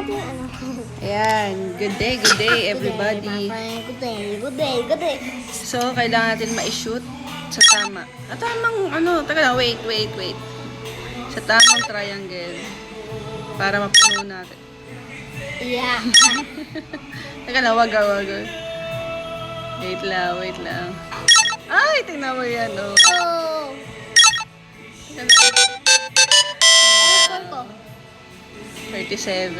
Ayan, good day everybody. Good day. So, kailangan natin ma-shoot sa tama. Tamang, taga lang, wait. Sa tamang triangle. Para mapuno natin. Yeah. Teka lang, wag. Wait lang. Ay, tingnan mo yan, oh. Oh. Teka lang. Score ko. 37.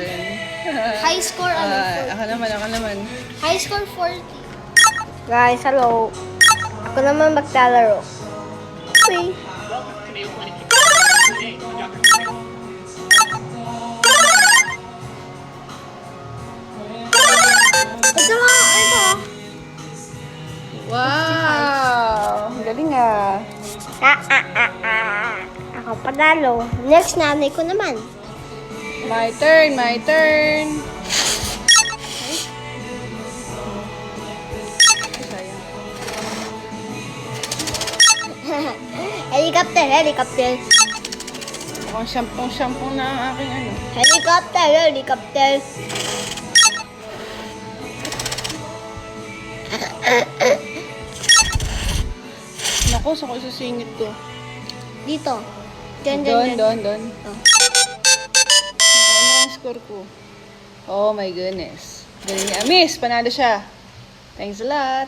High score Ako naman. High score 40. Guys, hello. Ako naman maglalaro. Okay. Ito. Wow! Galing ah. Ako panalo. Next nanay ko naman. My turn. Helicopter. Mukhang shampoo na ang aking ano. Helicopter. Naku, saan ko isusingit to? Dito. Diyan. Doon. Oh. Ano ang score ko? Oh my goodness. Galing niya. Miss, panalo siya. Thanks a lot.